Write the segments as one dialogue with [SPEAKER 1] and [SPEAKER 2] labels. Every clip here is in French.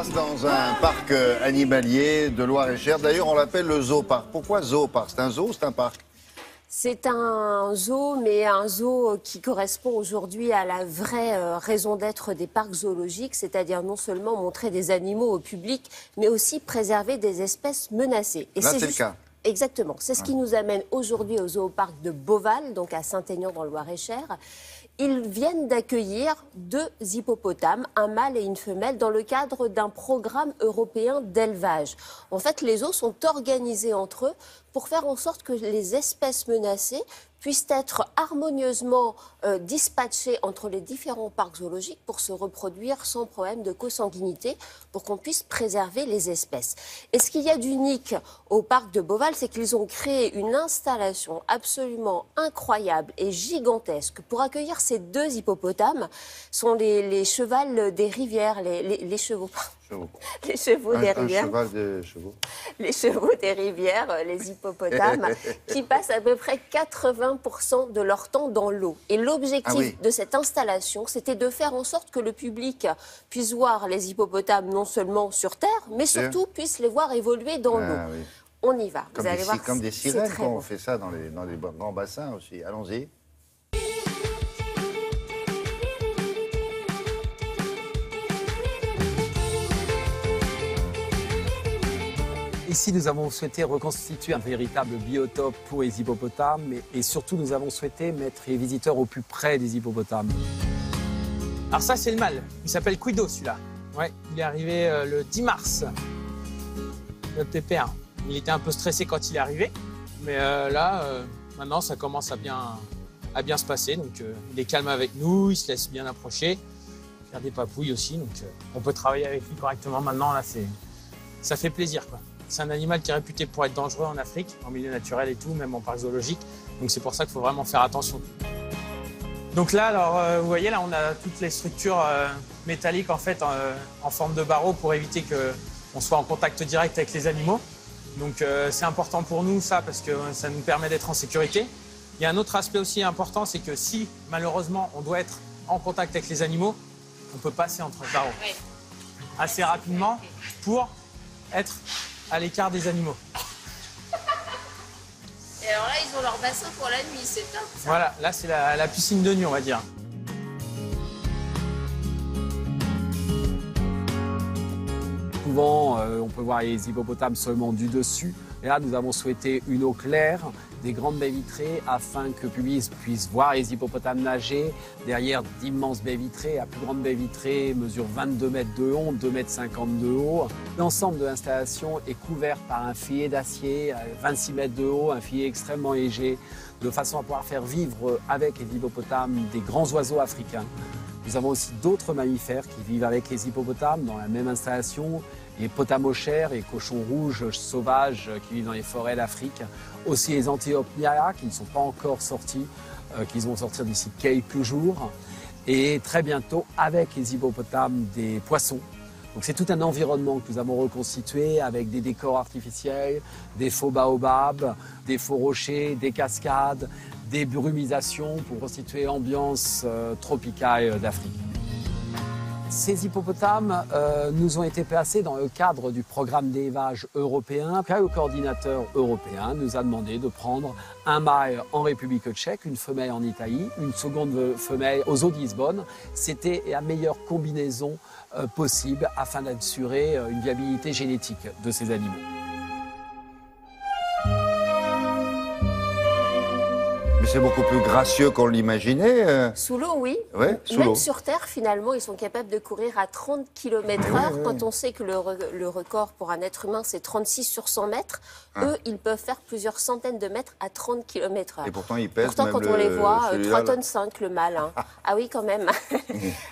[SPEAKER 1] passe dans un parc animalier de Loir-et-Cher. D'ailleurs, on l'appelle le zooparc. Pourquoi zooparc? C'est un zoo ou c'est un parc?
[SPEAKER 2] C'est un zoo, mais un zoo qui correspond aujourd'hui à la vraie raison d'être des parcs zoologiques, c'est-à-dire non seulement montrer des animaux au public, mais aussi préserver des espèces menacées.
[SPEAKER 1] Et là, c'est le cas.
[SPEAKER 2] Exactement. C'est ce qui nous amène aujourd'hui au zooparc de Beauval, donc à Saint-Aignan dans le Loir-et-Cher. Ils viennent d'accueillir 2 hippopotames, un mâle et une femelle, dans le cadre d'un programme européen d'élevage. En fait, les zoos sont organisés entre eux pour faire en sorte que les espèces menacées puissent être harmonieusement dispatchées entre les différents parcs zoologiques pour se reproduire sans problème de consanguinité, pour qu'on puisse préserver les espèces. Et ce qu'il y a d'unique au parc de Beauval, c'est qu'ils ont créé une installation absolument incroyable et gigantesque pour accueillir ces 2 hippopotames. Sont les chevals des rivières, les chevaux. Les chevaux des rivières.
[SPEAKER 1] Un cheval de chevaux.
[SPEAKER 2] Les chevaux des rivières, les hippopotames, qui passent à peu près 80% de leur temps dans l'eau. Et l'objectif de cette installation, c'était de faire en sorte que le public puisse voir les hippopotames non seulement sur Terre, mais surtout puisse les voir évoluer dans l'eau. Oui. On y va.
[SPEAKER 1] Comme, vous allez voir, comme des sirènes, quand on fait ça dans les grands bassins aussi. Allons-y.
[SPEAKER 3] Ici, nous avons souhaité reconstituer un véritable biotope pour les hippopotames et surtout, nous avons souhaité mettre les visiteurs au plus près des hippopotames.
[SPEAKER 4] Alors ça, c'est le mâle. Il s'appelle Quido, celui-là. Ouais, il est arrivé le 10 mars. Le pépère. Il était un peu stressé quand il est arrivé. Mais maintenant, ça commence à bien se passer. Donc, il est calme avec nous, il se laisse bien approcher. Faire des papouilles aussi. Donc, on peut travailler avec lui correctement maintenant. Là, ça fait plaisir, quoi. C'est un animal qui est réputé pour être dangereux en Afrique, en milieu naturel et tout, même en parc zoologique. Donc c'est pour ça qu'il faut vraiment faire attention. Donc là, alors, vous voyez, là, on a toutes les structures métalliques en fait en forme de barreaux pour éviter qu'on soit en contact direct avec les animaux. Donc c'est important pour nous ça parce que ça nous permet d'être en sécurité. Il y a un autre aspect aussi important, c'est que si malheureusement on doit être en contact avec les animaux, on peut passer entre les barreaux assez rapidement pour être à l'écart des animaux.
[SPEAKER 2] Et alors là, ils ont leur bassin pour la nuit, c'est top ça.
[SPEAKER 4] Voilà, là c'est la piscine de nuit, on va dire.
[SPEAKER 3] Souvent, on peut voir les hippopotames seulement du dessus. Et là, nous avons souhaité une eau claire, des grandes baies vitrées, afin que le public puisse voir les hippopotames nager derrière d'immenses baies vitrées. La plus grande baie vitrée mesure 22 mètres de long, 2,50 mètres de haut. L'ensemble de l'installation est couvert par un filet d'acier, 26 mètres de haut, un filet extrêmement léger, de façon à pouvoir faire vivre avec les hippopotames des grands oiseaux africains. Nous avons aussi d'autres mammifères qui vivent avec les hippopotames dans la même installation. Les potamochères, les cochons rouges sauvages qui vivent dans les forêts d'Afrique. Aussi les antilopes nyala qui ne sont pas encore sortis, qui vont sortir d'ici quelques jours. Et très bientôt, avec les hippopotames, des poissons. Donc c'est tout un environnement que nous avons reconstitué avec des décors artificiels, des faux baobabs, des faux rochers, des cascades, des brumisations pour constituer l'ambiance tropicale d'Afrique. Ces hippopotames nous ont été placés dans le cadre du programme d'élevage européen. Le coordinateur européen nous a demandé de prendre un mâle en République tchèque, une femelle en Italie, une seconde femelle aux eaux de Lisbonne. C'était la meilleure combinaison possible afin d'assurer une viabilité génétique de ces animaux.
[SPEAKER 1] Mais c'est beaucoup plus gracieux qu'on l'imaginait.
[SPEAKER 2] Sous l'eau, oui.
[SPEAKER 1] Ouais, sous
[SPEAKER 2] Même
[SPEAKER 1] l'eau.
[SPEAKER 2] sur Terre, finalement, ils sont capables de courir à 30 km/h. Quand on sait que le record pour un être humain, c'est 36 sur 100 mètres, eux, ils peuvent faire plusieurs centaines de mètres à 30 km/h.
[SPEAKER 1] Et pourtant, ils pèsent.
[SPEAKER 2] Pourtant,
[SPEAKER 1] même
[SPEAKER 2] quand on les voit, 3,5 tonnes le mâle. Hein. Ah oui, quand même.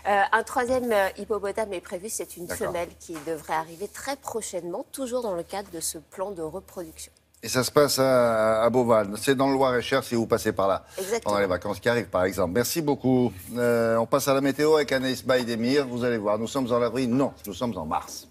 [SPEAKER 2] Un troisième hippopotame est prévu, c'est une femelle qui devrait arriver très prochainement, toujours dans le cadre de ce plan de reproduction.
[SPEAKER 1] Et ça se passe à Beauval. C'est dans le Loir-et-Cher si vous passez par là.
[SPEAKER 2] Exactement.
[SPEAKER 1] Pendant les vacances qui arrivent, par exemple. Merci beaucoup. On passe à la météo avec Anaïs Baïdemir. Vous allez voir, nous sommes en avril. Non, nous sommes en mars.